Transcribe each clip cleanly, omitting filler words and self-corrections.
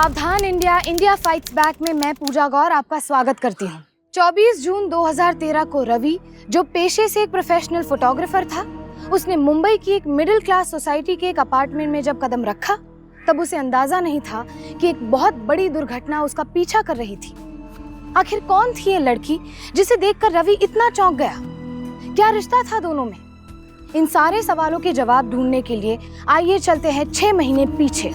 सावधान India India fights back में मैं पूजा गौर आपका स्वागत करती हूँ। 24 जून 2013 को रवि, जो पेशे से एक प्रोफेशनल फोटोग्राफर था, उसने मुंबई की एक मिडिल क्लास सोसाइटी के एक अपार्टमेंट में जब कदम रखा तब उसे अंदाजा नहीं था कि एक बहुत बड़ी दुर्घटना उसका पीछा कर रही थी। आखिर कौन थी ये लड़की जिसे देखकर रवि इतना चौंक गया? क्या रिश्ता था दोनों में? इन सारे सवालों के जवाब ढूंढने के लिए आइए चलते हैं 6 महीने पीछे।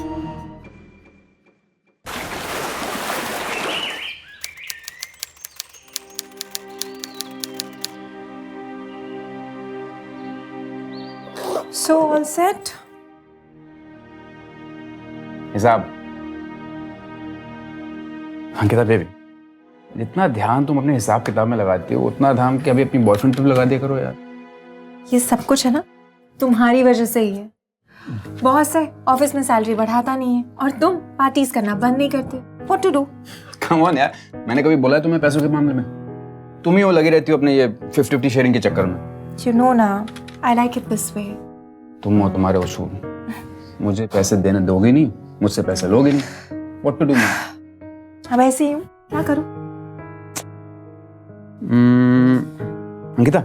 So all set? हिसाब। अंकिता बेबी, जितना ध्यान तुम अपने हिसाब किताब में लगाती हो उतना ध्यान कि अभी अपनी बॉयफ्रेंड पे भी लगा दिया करो यार। ये सब कुछ है ना तुम्हारी वजह से ही है। बॉस है, ऑफिस में सैलरी बढ़ाता नहीं है और तुम पार्टीज करना बंद नहीं करते। What to do? Come on यार, मैंने कभी बोला है तुम्हें पैसों के मामले में? तुम ही वो लगी रहती हो अपने ये 50-50 शेयरिंग के चक्कर में। You know ना, I like it this way. तुम हो तुम्हारे उसूल, मुझे पैसे देने दोगे नहीं, मुझसे पैसे लोगे नहीं। What to do man? अब ऐसे ही हूँ, क्या करूँ? Ankita,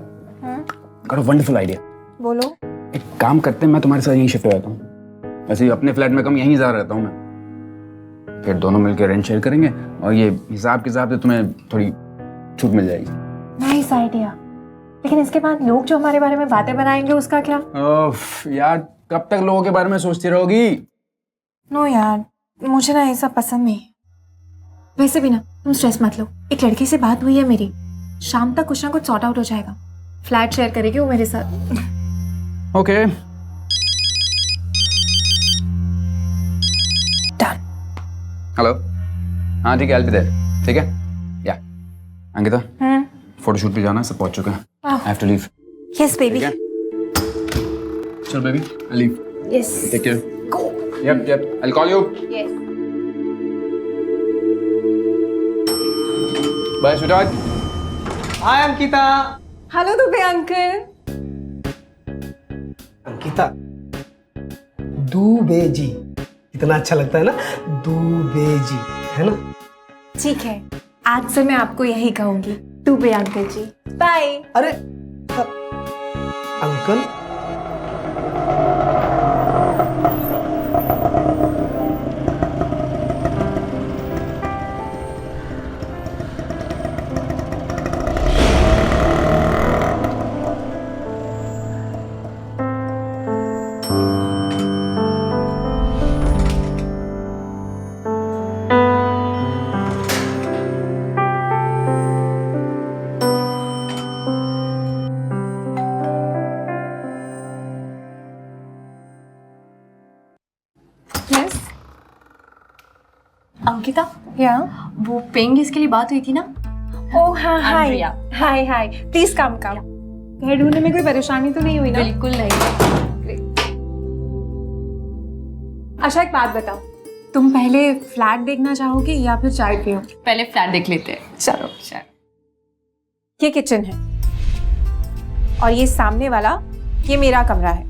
got a wonderful idea. बोलो। एक काम करते हैं, मैं तुम्हारे साथ यहीं शिफ्ट हो जाता हूँ। वैसे अपने फ्लैट में कम यहीं ज्यादा रहता हूँ मैं। फिर दोनों मिलकर रेंट शेयर करेंगे और ये हिसाब किताब से तुम्हें थोड़ी छूट मिल जाएगी। Nice idea. लेकिन इसके बाद लोग जो हमारे बारे में बातें बनाएंगे उसका क्या? ओफ यार, कब तक लोगों के बारे में सोचती रहोगी? नो यार, मुझे ना ये सब पसंद नहीं। वैसे भी ना, तुम स्ट्रेस मत लो। एक लड़की से बात हुई है मेरी, शाम तक कुछ ना कुछ सॉर्ट आउट हो जाएगा। फ्लैट शेयर करेगी वो मेरे साथ। ओके। डन। हेलो। हाँ ठीक है, I'll be there. ठीक है? या अंकिता, फोटोशूट पे जाना है, सब पहुंच चुके हैं। I have to leave. Yes baby. ठीक है? चल baby, I'll leave. Yes. Take care. Go. Yep. I'll call you. Yes. Bye, sweetheart. Hi Ankita. Hello Dubey uncle. Ankita, Dubey ji इतना अच्छा लगता है ना, दुबे जी, है ना? ठीक है, आज से मैं आपको यही कहूंगी, दुबे अंकल जी। बाय। अरे अंकल, यस अंकिता, या वो पेइंग गेस्ट के लिए बात हुई थी ना? ओह हाँ, हाय Andrea. हाय प्लीज कम घर ढूंढने में कोई परेशानी तो नहीं हुई ना? बिल्कुल नहीं। अच्छा एक बात बताओ, तुम पहले फ्लैट देखना चाहोगी या फिर चाय पियोगी? पहले फ्लैट देख लेते हैं। चलो। ये किचन है और ये सामने वाला, ये मेरा कमरा है।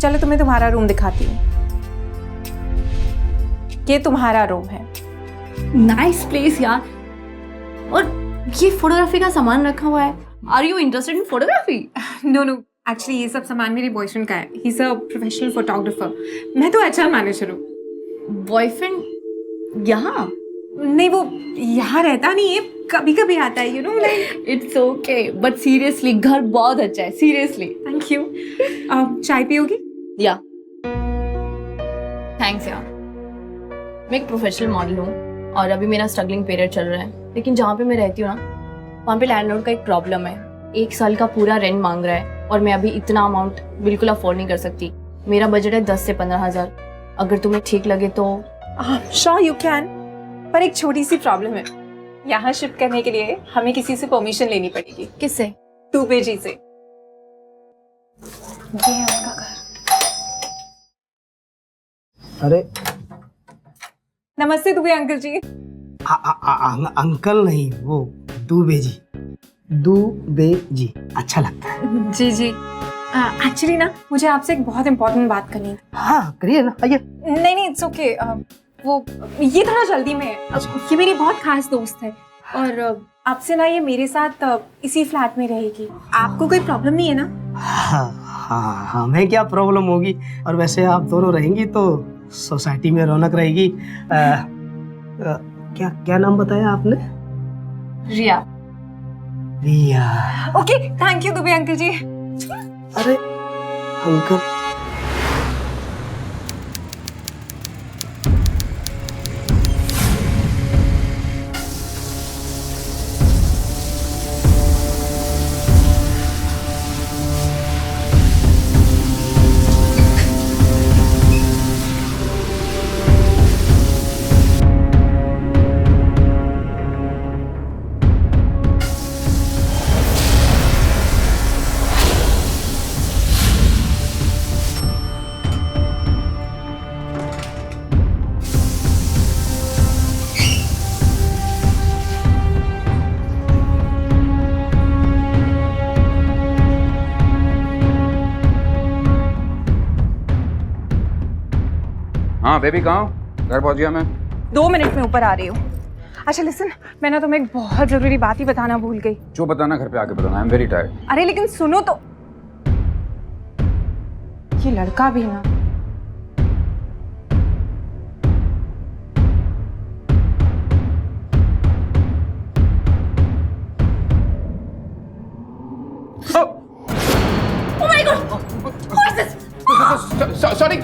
चलो तुम्हें तुम्हारा रूम दिखाती हूँ। ये तुम्हारा रूम है। नाइस प्लेस यार। और ये फोटोग्राफी का सामान रखा हुआ है। Are you interested in photography? No actually ये सब सामान मेरे बॉयफ्रेंड का है। He is a professional photographer. मैं तो अच्छा मैनेजर हूँ। बॉयफ्रेंड यहाँ? नहीं, वो यहाँ रहता नहीं है, कभी कभी आता है, you know like. It's okay, but seriously घर बहुत अच्छा है, सीरियसली। Thank you. चाय पियोगी? या थैंक्स यार। मैं एक प्रोफेशनल मॉडल हूँ और अभी मेरा स्ट्रगलिंग पीरियड चल रहा है, लेकिन जहाँ पे मैं रहती हूँ ना, वहाँ पे लैंडलॉर्ड का एक प्रॉब्लम है। 1 साल का पूरा रेंट मांग रहा है और मैं अभी इतना अमाउंट बिल्कुल अफोर्ड नहीं कर सकती। मेरा बजट है 10 से 15 हज़ार। अगर तुम्हें ठीक लगे तो। श्योर यू कैन, पर एक छोटी सी प्रॉब्लम है। यहाँ शिफ्ट करने के लिए हमें किसी से परमिशन लेनी पड़ेगी। किससे? दुबे जी से। ये है उनका घर। अरे नमस्ते दुबे अंकल जी। अंकल नहीं, वो दुबे जी। दुबे जी अच्छा लगता है। जी जी। एक्चुअली ना मुझे आपसे एक बहुत इंपॉर्टेंट बात करनी थी। हाँ करिए ना, आइए। नहीं इट्स ओके। वो ये थोड़ा जल्दी में है। ये मेरी बहुत खास दोस्त है और आपसे ना ये मेरे साथ इसी फ्लैट में रहेगी। आपको कोई प्रॉब्लम नहीं है ना? हाँ, हमें क्या प्रॉब्लम होगी। और वैसे आप दोनों रहेंगी तो सोसाइटी में रौनक रहेगी। क्या क्या नाम बताया आपने? Riya. Riya. Okay, thank you Dubey uncle ji. अरे अंकल, हाँ बेबी, कहाँ हो? घर पहुँच गया मैं। 2 मिनट में ऊपर आ रही हूँ। अच्छा लिसन, मैं ना तुम्हें एक बहुत जरूरी बात ही बताना भूल गई। जो बताना घर पे आके बताना, आई एम वेरी टायर्ड। अरे लेकिन सुनो तो, ये लड़का भी ना सॉरी।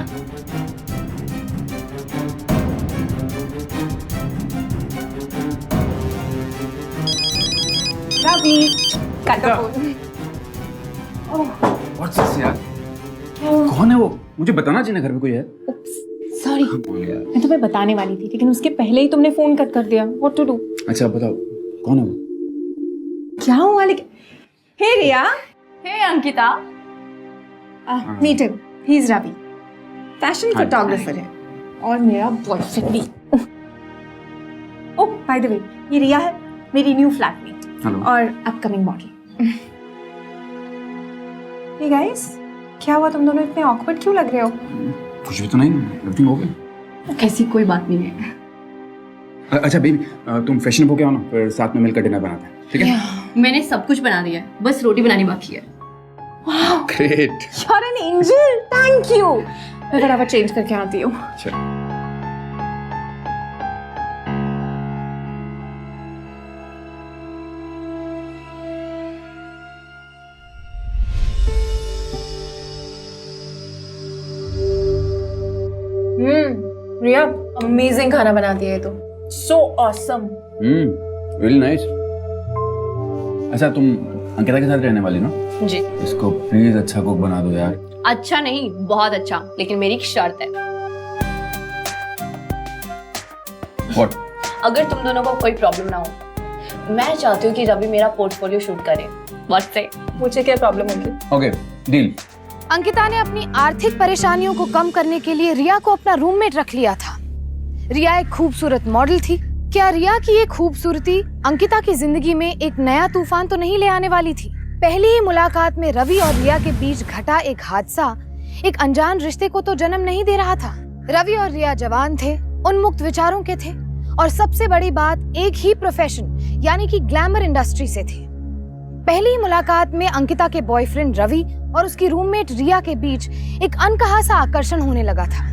रवि, व्हाट्स दिस यार? कौन है वो? मुझे बताना चाहिए ना, घर में कोई है। सॉरी, मैं तुम्हें बताने वाली थी लेकिन उसके पहले ही तुमने फोन कट कर दिया। What to do? अच्छा बताओ, कौन है वो? क्या हुआ लेकिन? Hey Riya. Hey Ankita. Meet him, he is Ravi, fashion Hi. Photographer है और मेरा बॉयफ्रेंड भी। ओह बाय द वे, ये रिया है, मेरी न्यू फ्लैटमेट हेलो। और अपकमिंग मॉडल। हे गाइस, क्या हुआ? तुम दोनों इतने ऑकवर्ड क्यों लग रहे हो? कुछ भी तो नहीं, एवरीथिंग हो गया। ऐसी कोई बात नहीं है। अच्छा बेबी, तुम फैशन हो क्या हो ना, फिर साथ में मिलकर डिनर बनाते हैं, ठीक है? मैंने सब कुछ बना दिया है, बस रोटी बनानी बाकी है। Great. You're an angel, thank you. मैं फटाफट चेंज करके आती हूँ। चल। रिया, अमेजिंग खाना बनाती है तो। So awesome. Really nice. अच्छा तुम अंकिता के साथ रहने वाली ना? जी। इसको प्लीज अच्छा कुक बना दो यार। अच्छा नहीं, बहुत अच्छा, लेकिन मेरी एक शर्त है। What? अगर तुम दोनों को कोई प्रॉब्लम ना हो, मैं चाहती हूँ कि रवि मेरा पोर्टफोलियो शूट करे। What say? मुझे क्या प्रॉब्लम होगी? Okay, deal. अंकिता ने अपनी आर्थिक परेशानियों को कम करने के लिए रिया को अपना रूममेट रख लिया था। रिया एक खूबसूरत मॉडल थी। क्या रिया की ये खूबसूरती अंकिता की जिंदगी में एक नया तूफान तो नहीं ले आने वाली थी? पहली ही मुलाकात में रवि और रिया के बीच घटा एक हादसा एक अनजान रिश्ते को तो जन्म नहीं दे रहा था। रवि और रिया जवान थे, उन्मुक्त विचारों के थे और सबसे बड़ी बात, एक ही प्रोफेशन यानी कि ग्लैमर इंडस्ट्री से थे। पहली ही मुलाकात में अंकिता के बॉयफ्रेंड रवि और उसकी रूममेट रिया के बीच एक अनकहा सा आकर्षण होने लगा था।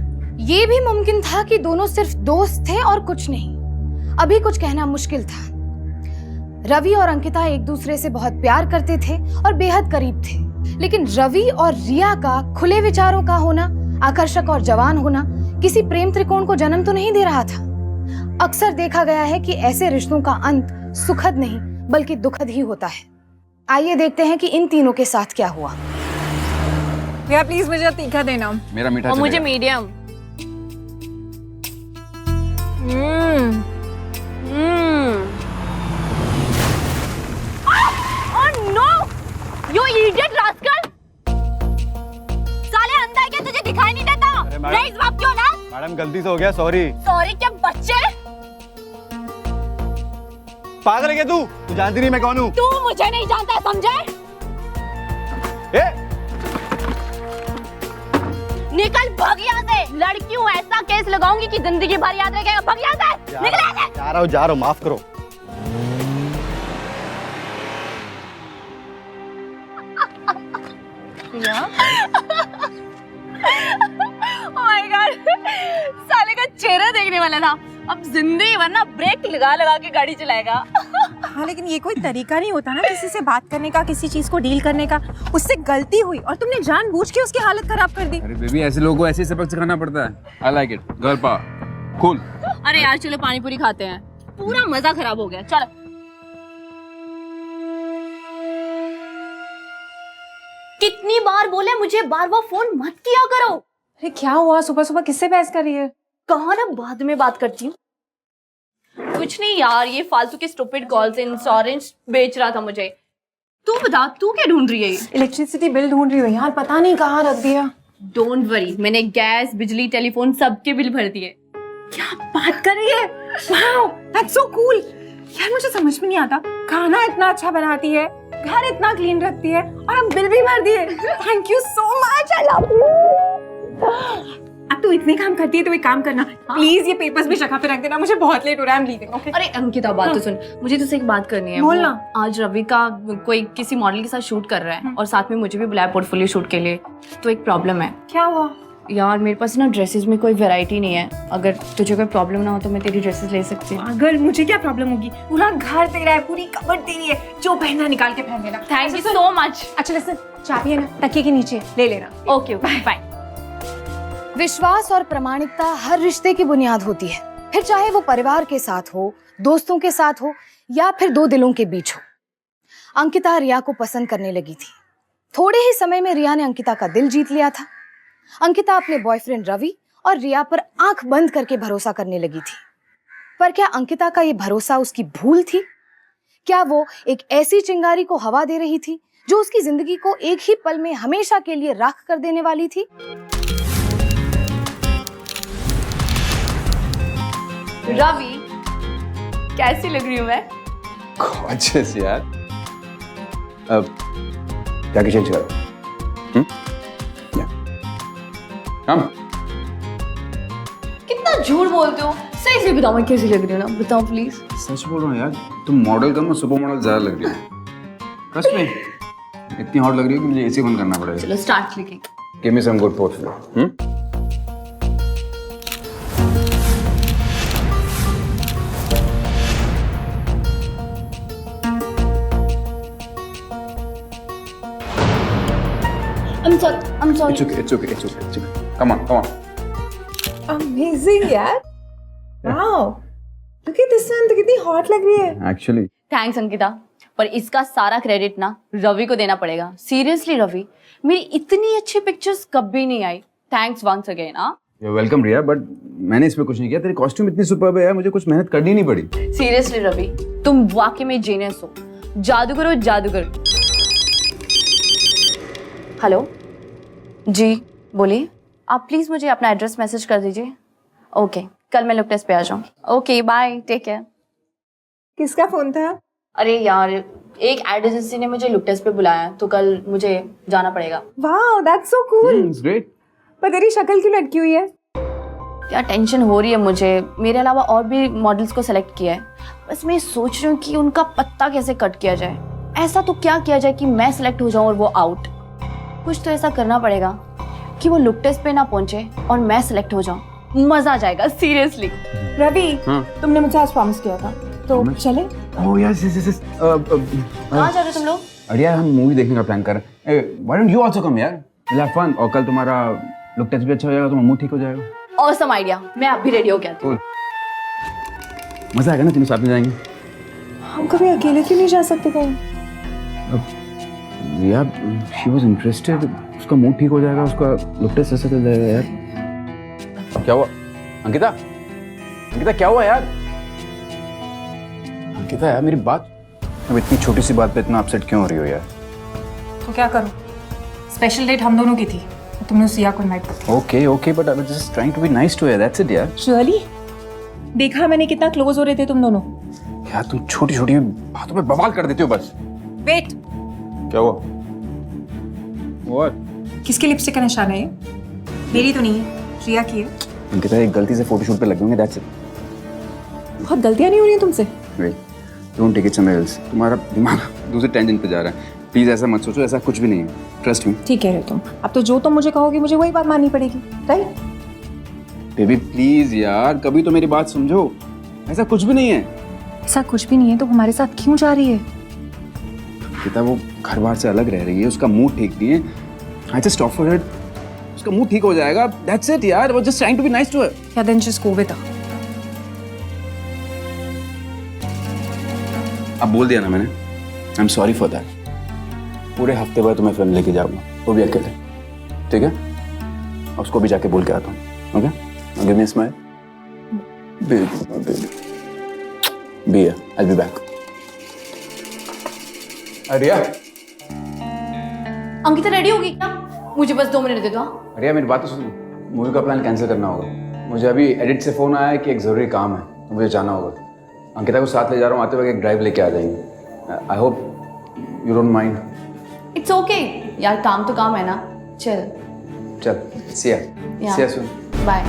ये भी मुमकिन था कि दोनों सिर्फ दोस्त थे और कुछ नहीं। अभी कुछ कहना मुश्किल था। रवि और अंकिता एक दूसरे से बहुत प्यार करते थे और बेहद करीब थे, लेकिन रवि और रिया का खुले विचारों का होना, आकर्षक और जवान होना किसी प्रेम त्रिकोण को जन्म तो नहीं दे रहा था। अक्सर देखा गया है कि ऐसे रिश्तों का अंत सुखद नहीं बल्कि दुखद ही होता है। आइए देखते हैं कि इन तीनों के साथ क्या हुआ। भैया प्लीज मुझे तीखा देना। मेरा मीठा और मुझे चलेगा। मीडियम। साले अंधा है क्या? तुझे दिखाई नहीं देता? रईस बाप क्यों ना? मैडम गलती से हो गया, सॉरी। सॉरी क्या बच्चे? पागल है क्या तू जानती नहीं मैं कौन हूँ? तू मुझे नहीं जानता, समझे? निकल भाग यहाँ से। लड़की हूँ, ऐसा केस लगाऊंगी कि जिंदगी भर याद रखेगा। भाग यहाँ से, निकल यहाँ से। जा रहा हूँ, माफ करो। Oh my God, साले का चेहरा देखने वाला था, अब जिंदगी भर ना ब्रेक लगा लगा के गाड़ी चलाएगा। हाँ लेकिन ये कोई तरीका नहीं होता ना किसी से बात करने का, किसी चीज को डील करने का। उससे गलती हुई और तुमने जानबूझ के उसकी हालत खराब कर दी। अरे बेबी, ऐसे लोगों को ऐसे ही सबक सिखाना पड़ता है। I like it, girl power, cool. अरे यार चलो पानी पूरी खाते हैं, पूरा मजा खराब हो गया। चलो। कितनी बार बोले मुझे बार बार फोन मत किया करो। अरे क्या हुआ, सुबह सुबह किससे बहस कर रही है? कहा ना बाद में बात करती हूँ। कुछ नहीं यार, ये फालतू के स्टूपिड कॉल्स, इंश्योरेंस बेच रहा था मुझे। तू बता, तू क्या ढूंढ रही है? इलेक्ट्रिसिटी बिल ढूंढ रही हो यार, पता नहीं कहाँ रख दिया। डोंट वरी, मैंने गैस, बिजली, टेलीफोन सबके बिल भर दिए। क्या बात कर रही है? Wow, that's so cool. यार मुझे समझ में नहीं आता, खाना इतना अच्छा बनाती है, घर इतना क्लीन रखती है और हम बिल भी भर दिए। Thank you so much, I love you. अब तू इतने काम करती है तो एक काम करना, प्लीज ये पेपर्स भी जगह पे रख देना, मुझे बहुत लेट हो रहा है, आई एम लीविंग। ओके? अरे अंकिता, बात तो सुन, मुझे तुझसे एक बात करनी है। बोलना। वो आज रवि का कोई किसी मॉडल के साथ शूट कर रहा है और साथ में मुझे भी बुलाया पोर्टफोलियो शूट के लिए। तो एक प्रॉब्लम है क्या हुआ? यार, मेरे पास ना ड्रेसेस में कोई वैरायटी नहीं है। अगर तुझे कोई प्रॉब्लम ना हो तो मैं तेरी ड्रेसेस ले सकती हूँ। अगर मुझे क्या प्रॉब्लम होगी, पूरा घर तेरा है, पूरी कबर्ड तेरी है, जो पहनना निकाल के पहन लेना। Thank you so much. अच्छा लिसन, चाबी है ना तकिए के नीचे, ले लेना। Okay okay, bye. विश्वास और प्रामाणिकता हर रिश्ते की बुनियाद होती है, फिर चाहे वो परिवार के साथ हो, दोस्तों के साथ हो या फिर दो दिलों के बीच हो। अंकिता रिया को पसंद करने लगी थी। थोड़े ही समय में रिया ने अंकिता का दिल जीत लिया था। अंकिता अपने बॉयफ्रेंड रवि और रिया पर आंख बंद करके भरोसा करने लगी थी। पर क्या अंकिता का ये भरोसा उसकी भूल थी? क्या वो एक ऐसी चिंगारी को हवा दे रही थी जो उसकी जिंदगी को एक ही पल में हमेशा के लिए राख कर देने वाली थी? रवि, कैसी लग रही हूँ मैं? गॉर्जियस यार। अब जाके चेंज करो। कम। कितना झूठ बोलते हो, सही से बताओ मैं कैसी लग रही हूँ ना, बताओ प्लीज। सच बोल रहा हूँ यार, तुम मॉडल कम और सुपर मॉडल ज्यादा लग रही हो। ट्रस्ट मी, इतनी हॉट लग रही हो कि मुझे एसी बंद करना पड़ेगा। चलो start clicking. Give me some good portfolio. I'm sorry. It's okay. Come on. Amazing यार, wow, look at this one, तो कितनी हॉट लग रही है। Actually, थैंक्स अंकिता, पर इसका सारा क्रेडिट ना रवि को देना पड़ेगा। सीरियसली रवि, मेरी इतनी अच्छी पिक्चर्स कभी नहीं आई। Thanks once again. you're welcome Riya, but मैंने इसमें कुछ नहीं किया। तेरी कॉस्ट्यूम इतनी सुपर्ब है यार, मुझे कुछ मेहनत करनी नहीं पड़ी। सीरियसली रवि, तुम वाकई में जीनियस हो, जादूगर। हेलो जी, बोलिए। आप प्लीज मुझे अपना एड्रेस मैसेज कर दीजिए। ओके, कल मैं लुक टेस्ट पे आ जाऊँ। Okay bye, take care. किसका फोन था? अरे यार, एक एड एजेंसी ने मुझे लुक टेस्ट पे बुलाया है, तो कल मुझे जाना पड़ेगा। Wow, that's so cool. It's great. पर तेरी शक्ल क्यों लटकी हुई है? क्या टेंशन हो रही है मुझे, मेरे अलावा और भी मॉडल्स को सेलेक्ट किया है। बस मैं सोच रही हूँ कि उनका पत्ता कैसे कट किया जाए। ऐसा तो क्या किया जाए कि मैं सेलेक्ट हो जाऊँ और वो आउट। कुछ तो ऐसा करना पड़ेगा कि वो लुक टेस्ट पे ना पहुंचे और मैं सेलेक्ट हो जाऊँ। मजा आ जाएगा सीरियसली। रवि, हाँ? तुमने मुझे आज प्रॉमिस किया था, तो चले? Oh yes. कहाँ जा रहे हो तुम लोग? अरे यार, हम मूवी देखने का प्लान कर रहे हैं। Why don't you also come यार? We'll have fun। और कल तुम्हारा लुक टेस्ट भी अच्छा हो जाएगा, तुम्हारा मूड ठीक हो जाएगा। ऑसम आइडिया, मैं अभी रेडी हो गया। Cool। मजा आएगा ना, तीनों साथ में जाएंगे। हम कभी अकेले क्यों नहीं जा सकते कहीं? यार, she was interested, उसका मूड ठीक हो जाएगा, उसका लुक टेस्ट ऐसा चल जाएगा यार। क्या हुआ अंकिता क्या हुआ यार? अंकिता यार, मेरी बात, अब इतनी छोटी सी बात पे इतना अपसेट क्यों हो रही हो यार? तो क्या करूं? स्पेशल डेट हम दोनों की थी, तो तुमने सिया को इनवाइट कर दिया। Okay, but I was just trying to be nice to her, that's it यार। रियली? देखा मैंने कितना क्लोज हो रहे थे तुम दोनों। यार, तुम छोटी बातों पे बवाल कर देती हो बस। वेट, क्या हुआ? What? किसके लिपस्टिक का निशान है ये? मेरी तो नहीं है, रिया की है। अंकिता एक गलती से फोटोशूट पे लग गए, दैट्स इट। बहुत गलतियां नहीं हो रही हैं तुमसे। Wait, don't take it somewhere else. तुम्हारा दिमाग दूसरे टेंशन पे जा रहा है। प्लीज ऐसा मत सोचो, ऐसा कुछ भी नहीं है, ट्रस्ट मी। ठीक कह रहे हो तुम। अब तो जो तुम मुझे कहोगे मुझे वही बात माननी पड़ेगी, राइट? बेबी प्लीज यार, कभी तो मेरी बात समझो, ऐसा कुछ भी नहीं है। ऐसा कुछ भी नहीं है तो हमारे साथ क्यों जा रही है? अंकिता वो घर बार से अलग रह रही है, उसका मूड ठीक नहीं है। आई जस्ट ऑफर हर, उसका मूड ठीक हो जाएगा, दैट्स इट यार। I was just trying to be nice to her. Yeah then just go with her. अब बोल दिया ना मैंने, I am sorry for that. पूरे हफ्ते भर तुम्हें फिल्म लेके जाऊंगा, वो भी अकेले, ठीक है? और उसको भी जाके बोल के आता हूँ, okay? Give me a smile, baby, be here, I will be back. अरिया, अंकिता रेडी होगी क्या? मुझे बस 2 मिनट दे दो। अरिया मेरी बात तो सुनो, मूवी का प्लान कैंसिल करना होगा। मुझे अभी एडिट से फोन आया है कि एक जरूरी काम है, तो मुझे जाना होगा। अंकिता को साथ ले जा रहा हूँ, आते वक्त एक ड्राइव लेके आ जाएंगे। I hope you don't mind. It's okay यार, काम तो काम है ना। चल चल, सी या सून। बाय।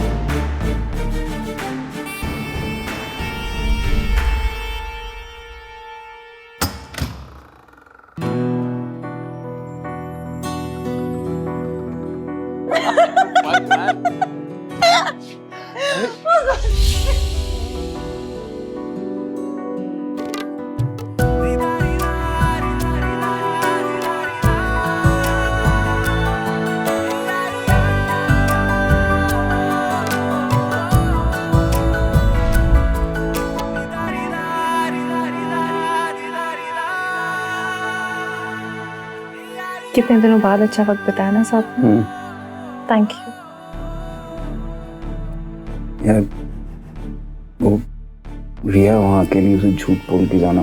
कितने दिनों बाद अच्छा वक्त बिताया ना साथ में। Thank you. यार वो रिया वहाँ अकेली, उसे झूठ बोल के जाना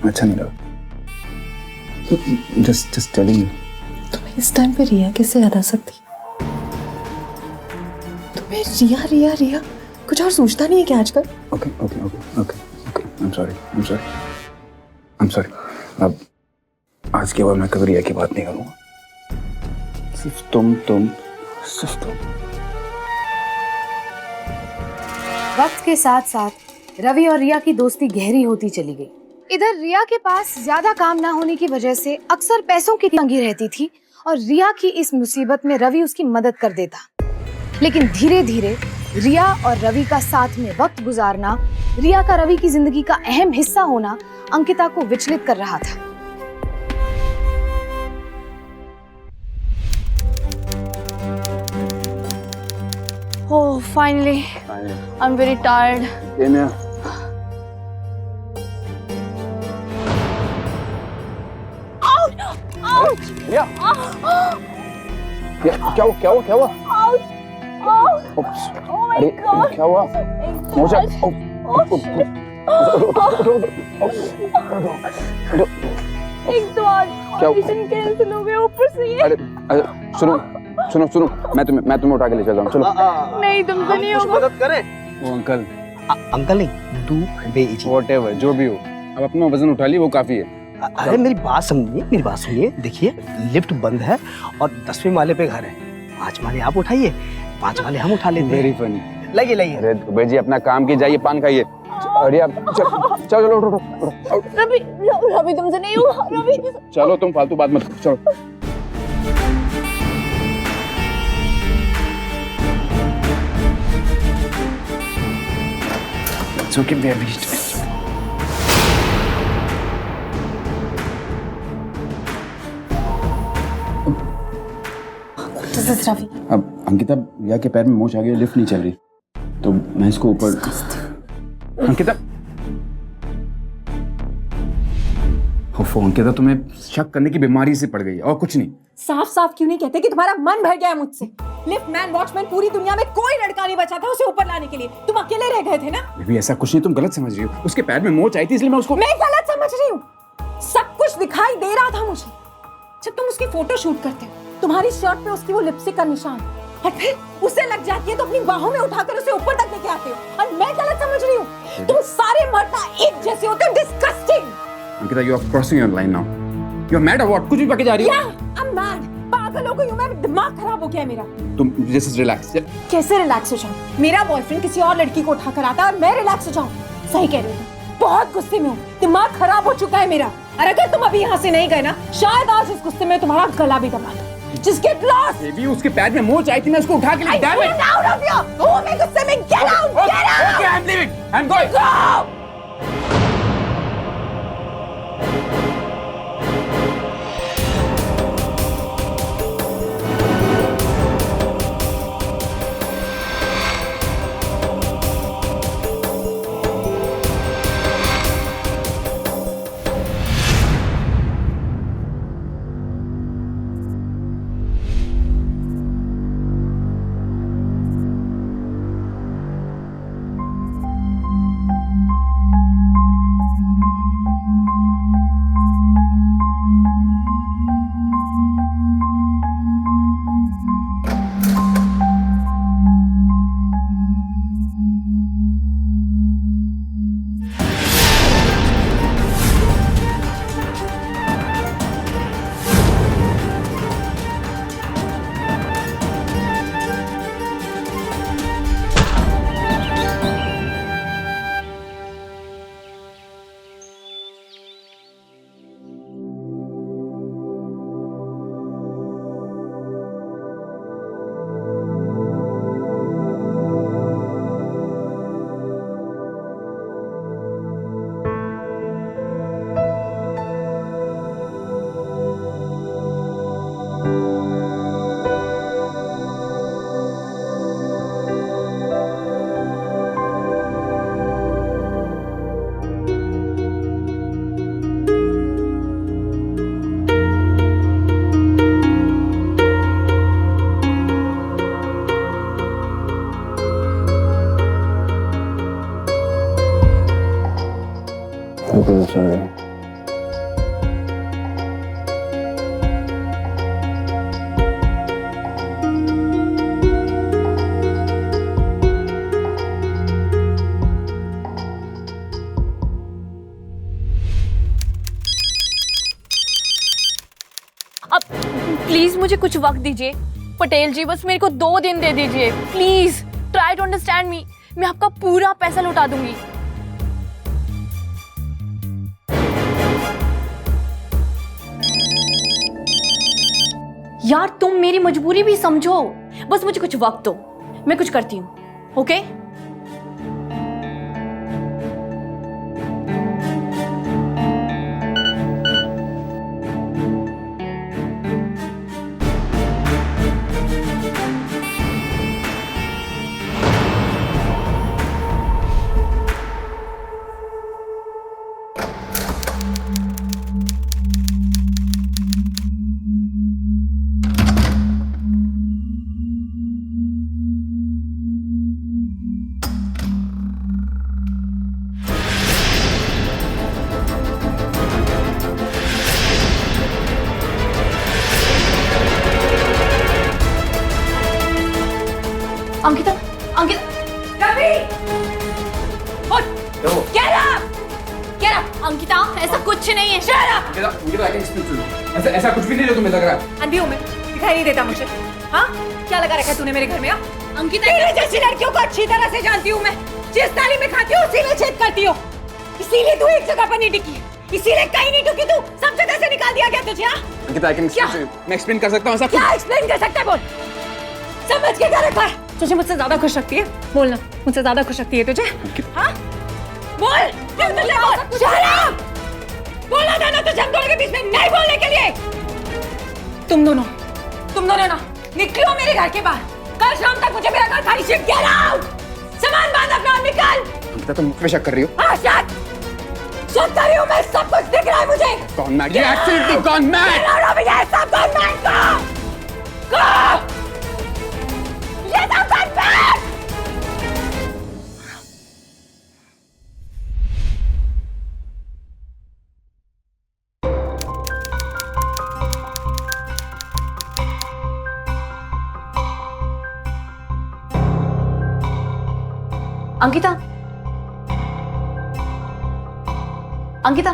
अच्छा नहीं लगा। Just telling you. तुम्हें इस टाइम पे रिया कैसे याद आ सकती? तुम्हें रिया रिया रिया कुछ और सोचता नहीं है क्या आजकल? Okay I am sorry. अब आज के बाद मैं कभी रिया की बात नहीं करूँगा। सिर्फ तुम सिर्फ तुम। वक्त के साथ साथ रवि और रिया की दोस्ती गहरी होती चली गई। इधर रिया के पास ज्यादा काम ना होने की वजह से अक्सर पैसों की तंगी रहती थी और रिया की इस मुसीबत में रवि उसकी मदद कर देता। लेकिन धीरे धीरे रिया और रवि का साथ में वक्त गुजारना, रिया का रवि की जिंदगी का अहम हिस्सा होना अंकिता को विचलित कर रहा था। Oh, finally. I'm very tired. क्या हुआ? अरे क्या हुआ? मोचा। एक तो आज ऑडिशन कैंसिल हो गया, ऊपर से ये। अरे सुनो, मैं तुम्हें उठा के ले चलता हूँ। चलो। नहीं, तुमसे नहीं होगा। मदद करे वो अंकल नहीं, तू बेइज्जत। व्हाटएवर जो भी हो, अब अपना वजन उठा ली, वो काफी है। अरे मेरी बात सुनिए। देखिए लिफ्ट बंद है और 10वें माले पे घर है। 5 माले आप उठाइए, 5 माले हम उठा लेते हैं। Very funny. लाइए। अरे दुबे जी अपना काम की, जाइए पान खाइए। अरे आप चलो उठो। रवि तुमसे नहीं होगा। रवि चलो, तुम फालतू बात मत करो, चलो। It's okay, we have reached it. Ravi अब अंकिता, रिया के पैर में मोच आ गई, लिफ्ट नहीं चल रही, तो मैं इसको ऊपर। अंकिता, अंकिता तुम्हें शक करने की बीमारी से पड़ गई है और कुछ नहीं। साफ क्यों नहीं कहते कि तुम्हारा मन भर गया है मुझसे? लिफ्ट मैन, वॉचमैन, पूरी दुनिया में कोई लड़का नहीं बचा था उसे ऊपर लाने के लिए। तुम अकेले रह गए थे ना? बेबी ऐसा कुछ नहीं, तुम गलत समझ रही हो। उसके पैर में मोच आई थी, इसलिए मैं उसको। मैं गलत समझ रही हूँ? सब कुछ दिखाई दे रहा था मुझे। जब तुम उसकी फोटो शूट करते हो, तुम्हारी शर्ट पे उसकी वो लिपस्टिक का निशान, और फिर उसे लग जाती है तो अपनी बाहों में उठाकर उसे ऊपर तक लेके आते हो। और मैं गलत समझ रही हूँ? तुम सारे मर्द एक जैसे होते हो। Disgusting. Ankita, you are crossing your line now. You are mad or what? कुछ भी पके जा रही हो? Yeah, I'm mad. पागल पागल हो गई हूँ मैं, दिमाग खराब हो गया है मेरा। तुम जस्ट रिलैक्स। कैसे रिलैक्स हो जाऊं? मेरा बॉयफ्रेंड किसी और लड़की को उठा कर आता है और मैं रिलैक्स हो जाऊं? सही कह रही हूँ, बहुत गुस्से में हूँ, दिमाग खराब हो चुका है मेरा। और अगर तुम अभी यहाँ से नहीं गए ना, शायद आज इस गुस्से में तुम्हारा गला भी दबा दूं। Just get lost! बेबी उसके पैर में मोच आई थी, मैं उसको उठा के ले Get out of here! Oh, मैं गुस्से में get out! Get out! Okay, I'm leaving. I'm going. Go! Sorry. अब प्लीज मुझे कुछ वक्त दीजिए पटेल जी, बस मेरे को 2 दिन दे दीजिए please. Try to understand me, मैं आपका पूरा पैसा लौटा दूंगी। यार तुम मेरी मजबूरी भी समझो, बस मुझे कुछ वक्त दो, मैं कुछ करती हूँ। ओके अंकिता, अंकिता, रवि! उठ! Get up! क्या अंकिता, ऐसा कुछ नहीं है। Shut up! ऐसा कुछ भी नहीं जो तुम्हें लग रहा है। अंधी हूँ मैं, दिखाई नहीं देता मुझे। हाँ? क्या लगा रखा है तूने मेरे घर में? अंकिता, तेरे जैसी लड़कियों को अच्छी तरह से जानती हूँ मैं। जिस थाली में खाती हूँ उसी में छेद करती हो। इसीलिए तू एक जगह पर नहीं टिकी, इसीलिए कहीं नहीं टुकी तू। सब जगह से निकाल दिया गया तुझे। हाँ? अंकिता, मैं एक्सप्लेन कर सकता हूँ ऐसा क्या एक्सप्लेन कर सकता है? बोल। समझ के क्या रखा है? तुझे मुझसे ज्यादा खुश रखती है? बोलना, मुझसे ज्यादा खुश रखती है तुझे? हाँ? बोल! शराब! बोला था ना तुझे हम दोनों के बीच में नहीं बोलने के लिए। तुम दोनों ना निकलो मेरे घर के बाहर। कल शाम तक मुझे मेरा घर खाली शिफ्ट किया। सामान बांध अपना और निकल। अंकिता, तुम मुझ पे शक कर रही हो? हाँ, शक कर रही हूँ मैं। सब कुछ दिख रहा है मुझे। Gone mad. You're absolutely gone mad. Get out of here! सब gone mad! Go! ये सब gone mad! Ankita, Ankita,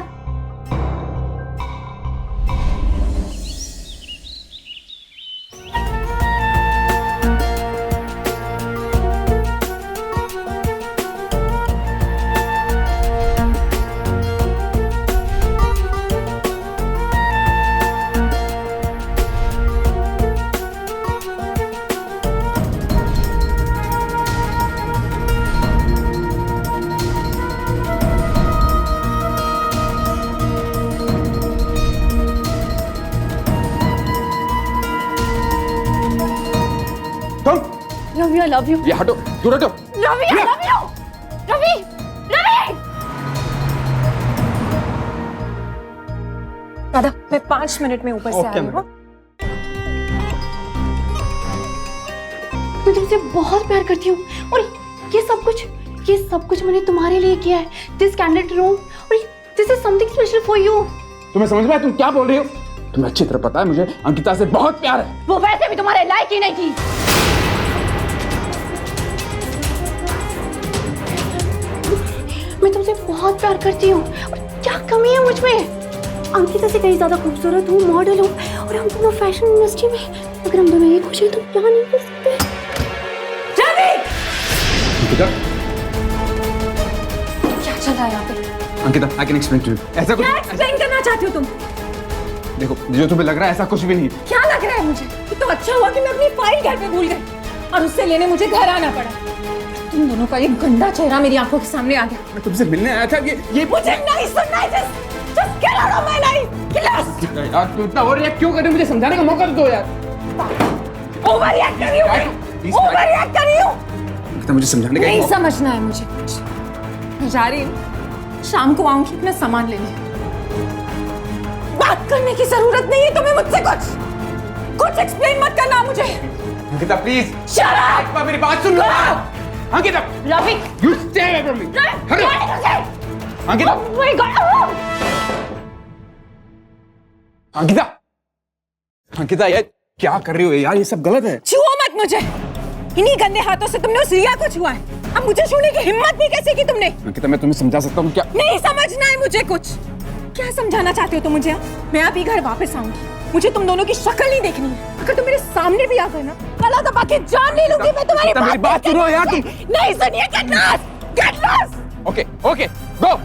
love you, I love you. ये हटो, दूर हटो। Ravi, I love you. Ravi, Ravi. दादा, मैं 5 मिनट में ऊपर से आ रही हूँ। मैं तुमसे बहुत प्यार करती हूँ और ये सब कुछ मैंने तुम्हारे लिए किया है। दिस कैंडिड रूम और this is something special for you. तुम्हें समझ में आया तुम क्या बोल रही हो? तुम्हें अच्छी तरह पता है मुझे अंकिता से बहुत प्यार है। वो वैसे भी तुम्हारे लायक ही नहीं थी। मैं तुमसे बहुत प्यार करती हूँ और क्या कमी है मुझ में? अंकिता से कहीं ज्यादा खूबसूरत हूँ, मॉडल हूँ और हम दोनों फैशन इंडस्ट्री में। अगर हम दोनों ये खुश हैं तो क्या नहीं कर सकते? रवि! अंकिता, क्या चल रहा है यहाँ पे? Ankita, I can explain to you. ऐसा कुछ क्या एक्सप्लेन करना चाहती हो तुम? देखो, जो तुम्हें लग रहा है ऐसा कुछ भी नहीं। क्या लग रहा है मुझे? ये तो अच्छा हुआ कि मैं अपनी फाइल घर पे भूल गई और उससे लेने मुझे घर आना पड़ा। तुम दोनों का ये गंदा चेहरा मेरी आंखों के सामने आ गया। मैं तुमसे मिलने आया था। ये मुझे नहीं सुनना है। Just get out of my life! Yes! यार तू इतना ओवररिएक्ट क्यों कर रही हो? मुझे समझाने का मौका तो दो यार। ओवररिएक्ट कर रही हूँ। ओवररिएक्ट कर रही हूँ। अंकिता, मुझे समझाने का नहीं समझना है मुझे कुछ। मैं जा रही हूँ। शाम को आऊंगी अपना सामान लेने। बात करने की जरूरत नहीं है तुम्हें मुझसे कुछ एक्सप्लेन मत करना मुझे। अंकिता प्लीज। Shut up! एक बार मेरी बात सुन लो। Ankita, Ravi, you stay away from me. हटो। अंकिता, अंकिता, अंकिता यार क्या कर रही हो यार? ये सब गलत है। छुओ मत मुझे। इन्हीं गंदे हाथों से तुमने उस रिया को छुआ है। अब मुझे छूने की हिम्मत भी कैसे की तुमने? अंकिता, मैं तुम्हें समझा सकता हूँ क्या? नहीं समझना है मुझे कुछ। क्या समझाना चाहते हो तुम मुझे? मैं अभी घर वापस आऊंगी। मुझे तुम दोनों की शक्ल नहीं देखनी है। अगर तुम मेरे सामने भी आ गए ना, गला दबा के जान नहीं लूंगी मैं तुम्हारी। मेरी बात सुनो यार तुम। नहीं सुनिए। Get lost! ओके, ओके, गो।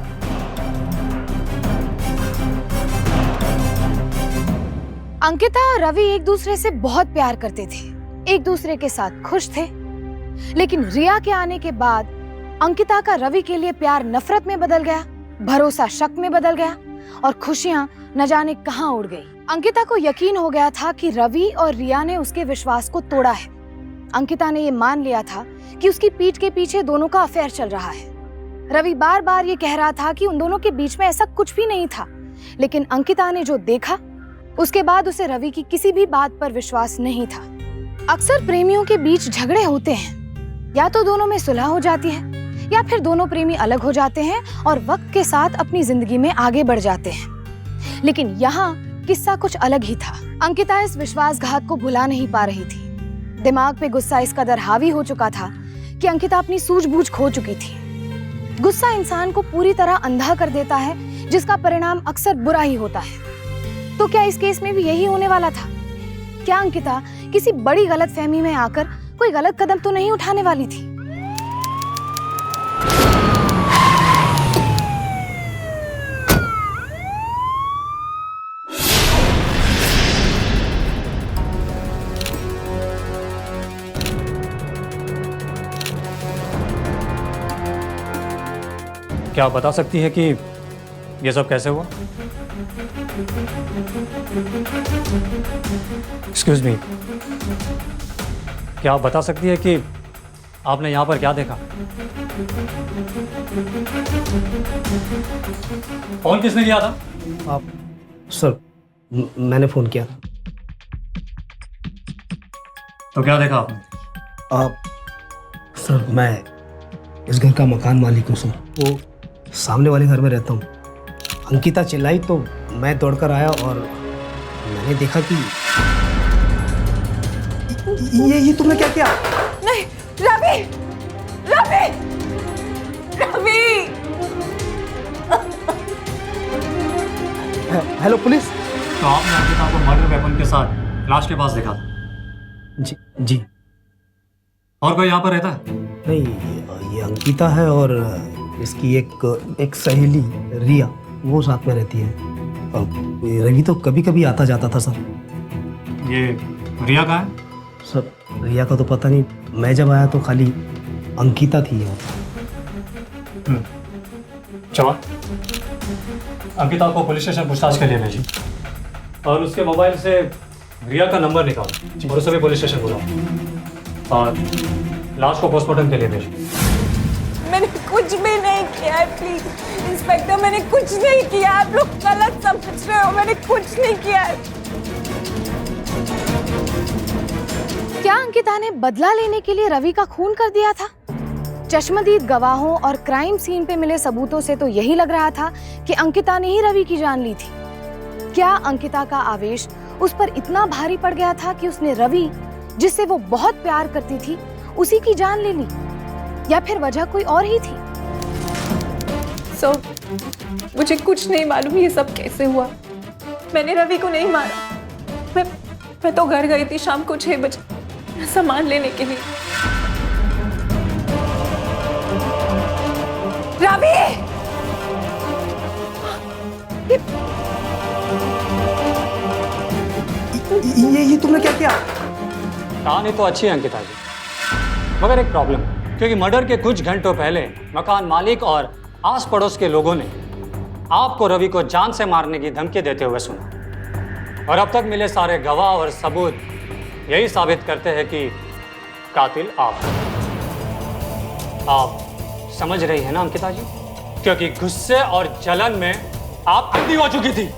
अंकिता और रवि एक दूसरे से बहुत प्यार करते थे, एक दूसरे के साथ खुश थे। लेकिन रिया के आने के बाद अंकिता का रवि के लिए प्यार नफरत में बदल गया, भरोसा शक में बदल गया और खुशियां न जाने कहां उड़ गई। अंकिता को यकीन हो गया था कि रवि और रिया ने उसके विश्वास को तोड़ा है। अंकिता ने ये मान लिया था कि उसकी पीठ के पीछे दोनों का अफेयर चल रहा है। रवि बार बार ये कह रहा था कि उन दोनों के बीच में ऐसा कुछ भी नहीं था, लेकिन अंकिता ने जो देखा उसके बाद उसे रवि की किसी भी बात पर विश्वास नहीं था। अक्सर प्रेमियों के बीच झगड़े होते हैं, या तो दोनों में सुलह हो जाती है या फिर दोनों प्रेमी अलग हो जाते हैं और वक्त के साथ अपनी जिंदगी में आगे बढ़ जाते हैं। लेकिन यहाँ किस्सा कुछ अलग ही था। अंकिता इस विश्वासघात को भुला नहीं पा रही थी। दिमाग पे गुस्सा इस कदर हावी हो चुका था कि अंकिता अपनी सूझबूझ खो चुकी थी। गुस्सा इंसान को पूरी तरह अंधा कर देता है, जिसका परिणाम अक्सर बुरा ही होता है। तो क्या इस केस में भी यही होने वाला था? क्या अंकिता किसी बड़ी गलतफहमी में आकर कोई गलत कदम तो नहीं उठाने वाली थी? क्या आप बता सकती है कि ये सब कैसे हुआ? एक्सक्यूज मी, क्या आप बता सकती है कि आपने यहाँ पर क्या देखा? फोन किसने किया था? आप सर, मैंने फ़ोन किया। तो क्या देखा आपने? आप सर, मैं इस घर का मकान मालिक हूँ सर। वो सामने वाले घर में रहता हूँ। अंकिता चिल्लाई तो मैं दौड़कर आया और मैंने देखा कि ये तुमने क्या किया? नहीं, रवि! रवि! रवि! Hello police. तो आपने अंकिता को मर्डर वेपन के साथ लाश के पास देखा था? जी जी। और कोई यहाँ पर रहता है? नहीं, ये अंकिता है और इसकी एक सहेली रिया, वो साथ में रहती है। और रवि तो कभी कभी आता जाता था सर। ये रिया कहाँ है? सर, रिया का तो पता नहीं। मैं जब आया तो खाली अंकिता थी यहाँ। चलो, अंकिता को पुलिस स्टेशन पूछताछ के लिए भेजिए और उसके मोबाइल से रिया का नंबर निकालो और उसे भी पुलिस स्टेशन बुलाओ। और लाश को पोस्टमार्टम के लिए भेजिए। मैंने कुछ भी नहीं किया है, प्लीज इंस्पेक्टर, मैंने कुछ नहीं किया। आप लोग गलत समझ रहे हो, मैंने कुछ नहीं किया है। क्या अंकिता ने बदला लेने के लिए रवि का खून कर दिया था? चश्मदीद गवाहों और क्राइम सीन पे मिले सबूतों से तो यही लग रहा था कि अंकिता ने ही रवि की जान ली थी। क्या अंकिता का आवेश उस पर इतना भारी पड़ गया था कि उसने रवि, जिससे वो बहुत प्यार करती थी, उसी की जान ले ली? या फिर वजह कोई और ही थी? मुझे कुछ नहीं मालूम ये सब कैसे हुआ। मैंने रवि को नहीं मारा। मैं तो घर गई थी शाम को 6 बजे सामान लेने के लिए। रवि! ये तुमने क्या किया? कहानी तो अच्छी है अंकिता जी, मगर एक प्रॉब्लम है, क्योंकि मर्डर के कुछ घंटों पहले मकान मालिक और आस पड़ोस के लोगों ने आपको रवि को जान से मारने की धमकी देते हुए सुना, और अब तक मिले सारे गवाह और सबूत यही साबित करते हैं कि कातिल आप समझ रही है ना अंकिता जी? क्योंकि गुस्से और जलन में आप अंधी हो चुकी थी।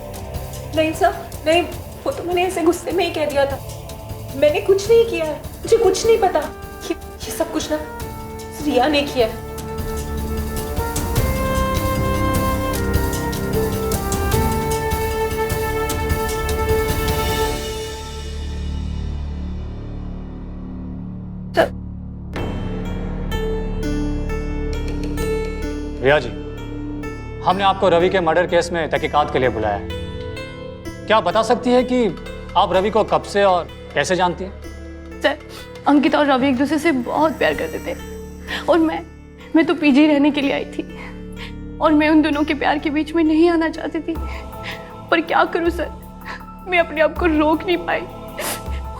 नहीं सर, नहीं, वो तो मैंने ऐसे गुस्से में ही कह दिया था। मैंने कुछ नहीं किया है, मुझे कुछ नहीं पता। ये सब कुछ ना रिया ने किया है। रिया जी, हमने आपको रवि के मर्डर केस में तहकीकात के लिए बुलाया है। क्या आप बता सकती है कि आप रवि को कब से और कैसे जानती हैं? सर, अंकिता और रवि एक दूसरे से बहुत प्यार करते थे, और मैं तो पीजी रहने के लिए आई थी, और मैं उन दोनों के प्यार के बीच में नहीं आना चाहती थी। पर क्या करूं सर, मैं अपने आप को रोक नहीं पाई।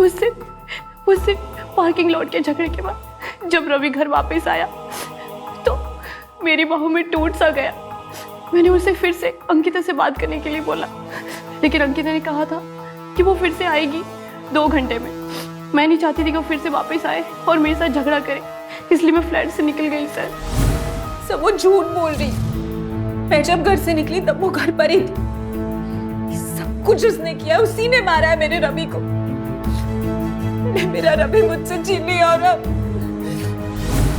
उससे पार्किंग लॉट के झगड़े के बाद जब रवि घर वापस आया तो मेरी बाहों में टूट सा गया। मैंने उसे फिर से अंकिता से बात करने के लिए बोला, लेकिन अंकिता ने कहा था कि वो फिर से आएगी 2 घंटे में। मैं नहीं चाहती थी कि वो फिर से वापस आए और मेरे साथ झगड़ा करे, इसलिए मैं फ्लैट से निकल गई सर। सब वो झूठ बोल रही। मैं जब घर से निकली तब वो घर पर ही थी। सब कुछ उसने किया, उसी ने मारा है मेरे रवि को। मेरा रवि मुझसे छीन लिया। और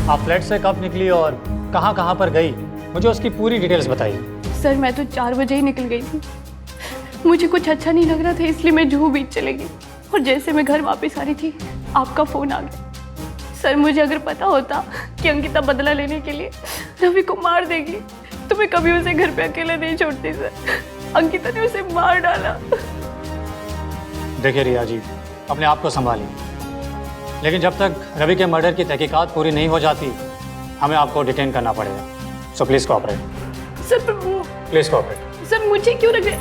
आप फ्लैट से कब निकली और कहाँ कहाँ पर गई, मुझे उसकी पूरी डिटेल्स बताइए। सर, मैं तो 4 बजे ही निकल गई थी। मुझे कुछ अच्छा नहीं लग रहा था, इसलिए मैं जुहू बीच चली गई, और जैसे मैं घर वापस आ रही थी आपका फ़ोन आ गया। सर, मुझे अगर पता होता कि अंकिता बदला लेने के लिए रवि को मार देगी तो मैं कभी उसे घर पे अकेला नहीं छोड़ती सर। अंकिता ने उसे मार डाला। देखिए रिया जी, अपने आप को संभालिए, लेकिन जब तक रवि के मर्डर की तहकीकात पूरी नहीं हो जाती हमें आपको डिटेन करना पड़ेगा। So please cooperate. Sir, please cooperate. Sir, मुझे क्यों रख रहे?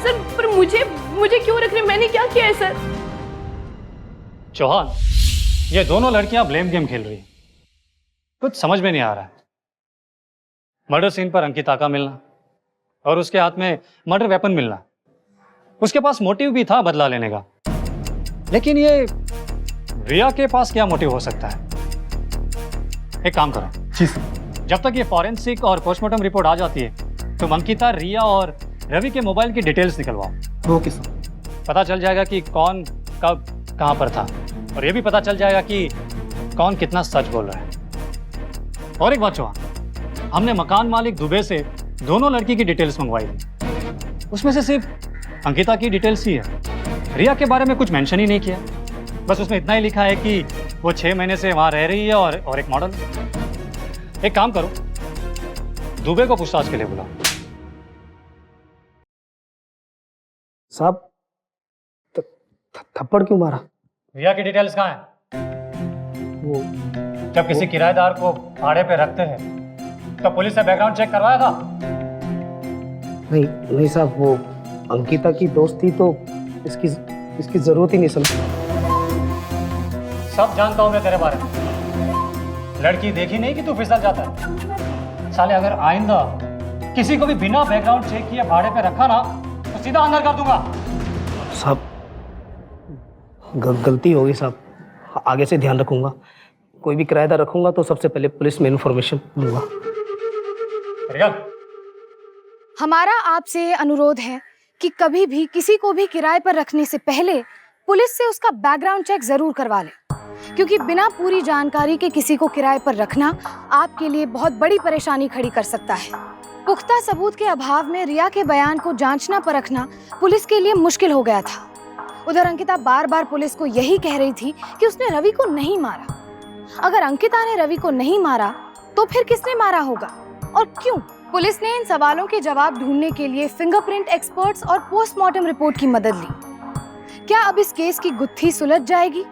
सर, पर मुझे क्यों रख रहे? मैंने क्या किया है सर? चौहान, ये दोनों लड़कियां ब्लेम गेम खेल रही हैं। कुछ समझ में नहीं आ रहा है। मर्डर सीन पर अंकिता का मिलना और उसके हाथ में मर्डर वेपन मिलना, उसके पास मोटिव भी था बदला लेने का, लेकिन ये रिया के पास क्या मोटिव हो सकता है? एक काम करो जी सर, जब तक ये फॉरेंसिक और पोस्टमार्टम रिपोर्ट आ जाती है तुम अंकिता, रिया और रवि के मोबाइल की डिटेल्स निकलवाओ। Okay sir. पता चल जाएगा कि कौन कब कहाँ पर था, और ये भी पता चल जाएगा कि कौन कितना सच बोल रहा है। और एक बात चौहान, हमने मकान मालिक दुबे से दोनों लड़की की डिटेल्स मंगवाई थी, उसमें से सिर्फ अंकिता की डिटेल्स ही है। रिया के बारे में कुछ मेंशन ही नहीं किया, बस उसमें इतना ही लिखा है कि वो 6 महीने से वहाँ रह रही है और एक मॉडल। एक काम करो, दुबे को पूछताछ के लिए बुलाओ। साहब, थप्पड़ क्यों मारा? रिया की डिटेल्स कहाँ है? वो जब किसी किराएदार को भाड़े पे रखते हैं तो पुलिस से बैकग्राउंड चेक करवाया था? नहीं साहब, वो अंकिता की दोस्त थी तो इसकी जरूरत ही नहीं समझी। सब जानता हूं मैं तेरे बारे में। लड़की देखी नहीं कि तू फिसल जाता है। साले, अगर आइंदा किसी को भी बिना बैकग्राउंड चेक किए भाड़े पे रखा ना तो सीधा अंदर कर दूंगा। साहब, गलती हो गई साहब, आगे से ध्यान रखूंगा। कोई भी किराएदार रखूंगा तो सबसे पहले पुलिस में इन्फॉर्मेशन दूंगा। रिया, हमारा आपसे अनुरोध है कि कभी भी किसी को भी किराए पर रखने से पहले पुलिस से उसका बैकग्राउंड चेक जरूर करवा लें, क्योंकि बिना पूरी जानकारी के किसी को किराए पर रखना आपके लिए बहुत बड़ी परेशानी खड़ी कर सकता है। पुख्ता सबूत के अभाव में रिया के बयान को जांचना परखना पुलिस के लिए मुश्किल हो गया था। उधर अंकिता बार बार पुलिस को यही कह रही थी कि उसने रवि को नहीं मारा। अगर अंकिता ने रवि को नहीं मारा तो फिर किसने मारा होगा और क्यों? पुलिस ने इन सवालों के जवाब ढूंढने के लिए फिंगरप्रिंट एक्सपर्ट्स और पोस्टमार्टम रिपोर्ट की मदद ली। क्या अब इस केस की गुत्थी सुलझ जाएगी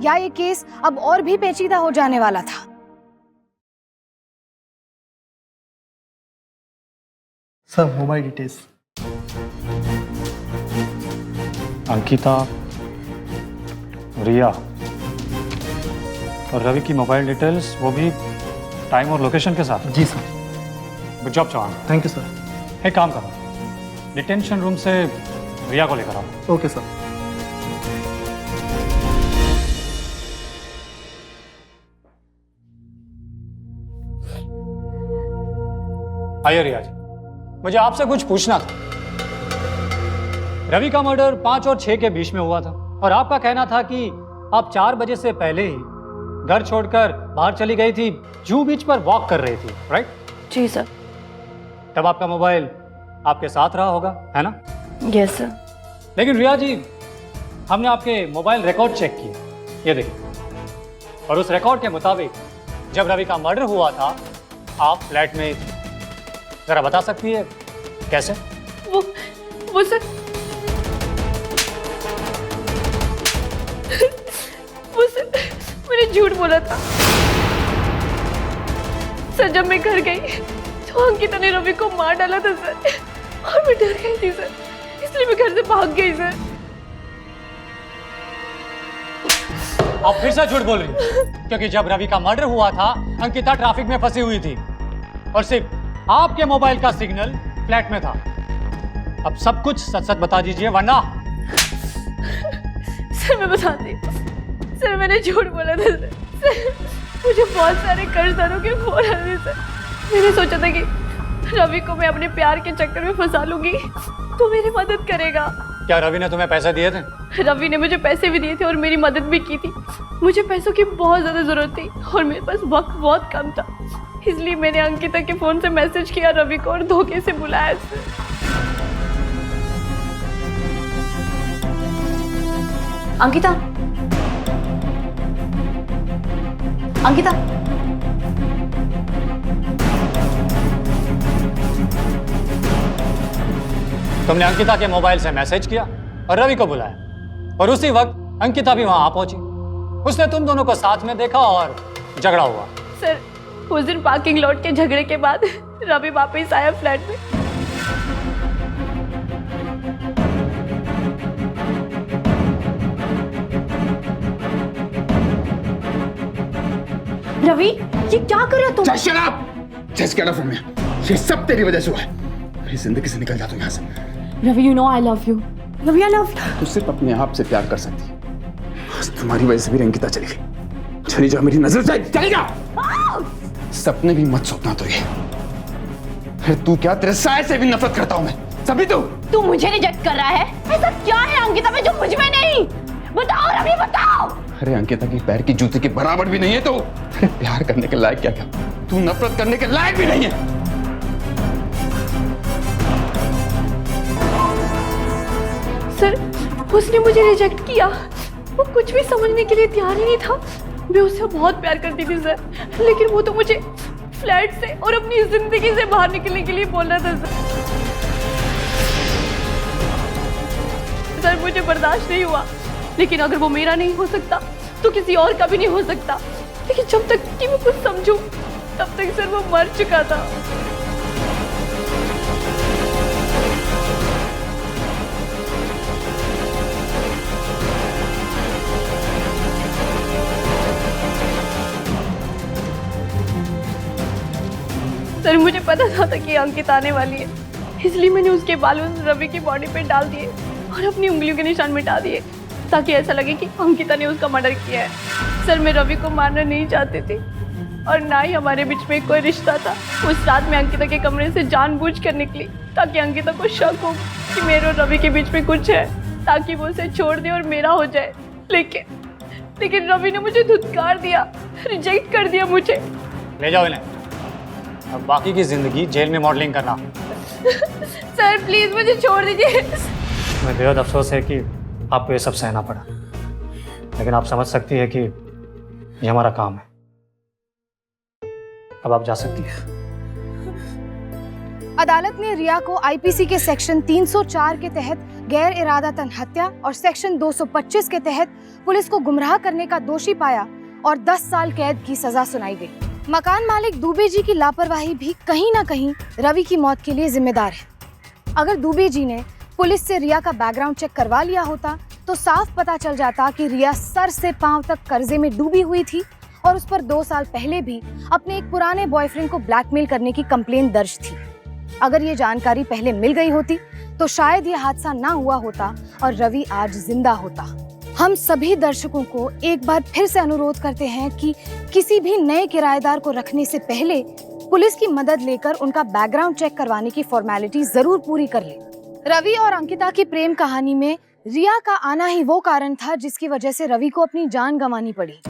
या ये केस अब और भी पेचीदा हो जाने वाला था? Sir, mobile details. Ankita, Riya और रवि की मोबाइल डिटेल्स, वो भी टाइम और लोकेशन के साथ। जी sir. Good job Chauhan. Thank you sir. एक काम करो, डिटेंशन रूम से रिया को लेकर आओ। Okay sir. आइए रिया जी, मुझे आपसे कुछ पूछना था। रवि का मर्डर 5 और 6 के बीच में हुआ था और आपका कहना था कि आप 4 बजे से पहले ही घर छोड़कर बाहर चली गई थी, जूहू बीच पर वॉक कर रही थी, राइट? जी सर। तब आपका मोबाइल आपके साथ रहा होगा, है ना? Yes sir. लेकिन रिया जी, हमने आपके मोबाइल रिकॉर्ड चेक किए, ये देखिए, और उस रिकॉर्ड के मुताबिक जब रवि का मर्डर हुआ था आप फ्लैट में थे। जरा बता सकती है कैसे? वो सर मैंने झूठ बोला था सर। जब मैं घर गई तो अंकिता ने रवि को मार डाला था सर, और मैं डर गई थी सर, इसलिए मैं घर से भाग गई सर। आप फिर से झूठ बोल रही हैं, क्योंकि जब रवि का मर्डर हुआ था अंकिता ट्रैफिक में फंसी हुई थी और सिर्फ आपके मोबाइल का सिग्नल फ्लैट में था। अब सब कुछ सच सच बता दीजिए वरना। सर मैं बताती हूँ सर, मैंने झूठ बोला था सर। मुझे बहुत सारे कर्जदारों के फोन आ रहे सर। मैंने सोचा था कि रवि को मैं अपने प्यार के चक्कर में फंसा लूंगी तो मेरी मदद करेगा। क्या रवि ने तुम्हें पैसे दिए थे? रवि ने मुझे पैसे भी दिए थे और मेरी मदद भी की थी। मुझे पैसों की बहुत ज़्यादा ज़रूरत थी और मेरे पास वक्त बहुत कम था, इसलिए मैंने अंकिता के फ़ोन से मैसेज किया रवि को और धोखे से बुलाया सर। अंकिता, अंकिता, तुमने अंकिता के मोबाइल से मैसेज किया और रवि को बुलाया और उसी वक्त अंकिता भी वहां आ पहुंची। उसने तुम दोनों को साथ में देखा और झगड़ा हुआ। सर उस दिन पार्किंग लॉट के झगड़े के बाद रवि वापस आया फ्लैट में। रवि ये क्या कर रहे हो तुम? Just shut up! Just get up from here. ये सब तेरी वजह से हुआ है। मेरी जिंदगी से निकल जा तुम यहाँ से। Ravi you know I love you. Ravi I love you. तू सिर्फ अपने आप से प्यार कर सकती है। बस तुम्हारी वजह से मेरी अंकिता चली गई। चली जा मेरी नजर से, चली जा। सपने भी मत सोचना तो ये। फिर तू क्या, तेरे साय से भी नफरत करता हूँ मैं। सभी तू मुझे रिजेक्ट कर रहा है? ऐसा क्या है अंकिता में जो मुझ में नहीं? बताओ रवि बताओ। अरे अंकिता की पैर की जूते के बराबर भी नहीं है तो अरे प्यार करने के लायक क्या क्या, तू नफरत करने के लायक भी नहीं है। सर उसने मुझे रिजेक्ट किया, वो कुछ भी समझने के लिए तैयार ही नहीं था। मैं उससे बहुत प्यार करती थी सर, लेकिन वो तो मुझे फ्लैट से और अपनी जिंदगी से बाहर निकलने के लिए बोल रहा था सर। मुझे बर्दाश्त नहीं हुआ, लेकिन अगर वो मेरा नहीं हो सकता तो किसी और का भी नहीं हो सकता। लेकिन जब तक कि मैं कुछ समझूं तब तक सर वो मर चुका था। सर मुझे पता था कि अंकिता आने वाली है, इसलिए मैंने उसके बाल उस रवि की बॉडी पे डाल दिए और अपनी उंगलियों के निशान मिटा दिए ताकि ऐसा लगे कि अंकिता ने उसका मर्डर किया है। सर मैं रवि को मारना नहीं चाहती थी और ना ही हमारे बीच में कोई रिश्ता था। उस रात मैं अंकिता के कमरे से जानबूझकर निकली ताकि अंकिता को शक हो कि मेरे और रवि के बीच में कुछ है, ताकि वो उसे छोड़ दे और मेरा हो जाए। लेकिन रवि ने मुझे धुतकार दिया, रिजेक्ट कर दिया मुझे। ले जाओ इन्हें, अब बाकी की जिंदगी जेल में मॉडलिंग करना। सर प्लीज मुझे छोड़ दीजिए। मैं बेहद अफसोस है कि आपको ये सब सहना पड़ा, लेकिन आप समझ सकती है कि ये हमारा काम है। अब आप जा सकती हैं। अदालत ने रिया को आईपीसी के सेक्शन 304 के तहत गैर इरादतन हत्या और सेक्शन 225 के तहत पुलिस को गुमराह करने का दोषी पाया और 10 साल कैद की सजा सुनाई गई। मकान मालिक दुबे जी की लापरवाही भी कहीं ना कहीं रवि की मौत के लिए जिम्मेदार है। अगर दुबे जी ने पुलिस से रिया का बैकग्राउंड चेक करवा लिया होता तो साफ पता चल जाता कि रिया सर से पांव तक कर्जे में डूबी हुई थी और उस पर 2 साल पहले भी अपने एक पुराने बॉयफ्रेंड को ब्लैकमेल करने की कंप्लेन दर्ज थी। अगर ये जानकारी पहले मिल गई होती तो शायद ये हादसा ना हुआ होता और रवि आज जिंदा होता। हम सभी दर्शकों को एक बार फिर से अनुरोध करते हैं कि किसी भी नए किराएदार को रखने से पहले पुलिस की मदद लेकर उनका बैकग्राउंड चेक करवाने की फॉर्मेलिटी जरूर पूरी कर ले। रवि और अंकिता की प्रेम कहानी में रिया का आना ही वो कारण था जिसकी वजह से रवि को अपनी जान गंवानी पड़ी।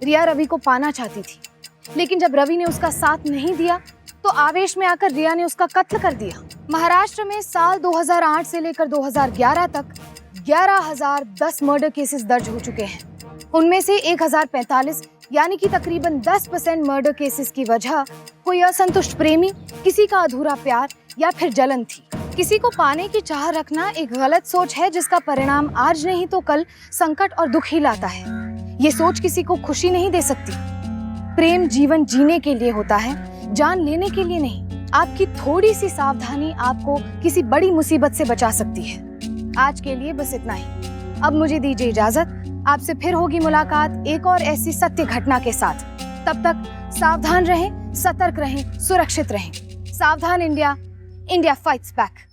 रिया रवि को पाना चाहती थी, लेकिन जब रवि ने उसका साथ नहीं दिया तो आवेश में आकर रिया ने उसका कत्ल कर दिया। महाराष्ट्र में साल 2008 से लेकर 2011 तक 11,010 मर्डर केसेस दर्ज हो चुके हैं। उनमें से 1,045 यानी कि तकरीबन 10% मर्डर केसेस की वजह कोई असंतुष्ट प्रेमी, किसी का अधूरा प्यार या फिर जलन थी। किसी को पाने की चाह रखना एक गलत सोच है जिसका परिणाम आज नहीं तो कल संकट और दुख ही लाता है। ये सोच किसी को खुशी नहीं दे सकती। प्रेम जीवन जीने के लिए होता है, जान लेने के लिए नहीं। आपकी थोड़ी सी सावधानी आपको किसी बड़ी मुसीबत से बचा सकती है। आज के लिए बस इतना ही। अब मुझे दीजिए इजाजत। आपसे फिर होगी मुलाकात एक और ऐसी सत्य घटना के साथ। तब तक सावधान रहें, सतर्क रहें, सुरक्षित रहें। सावधान इंडिया, इंडिया फाइट्स बैक।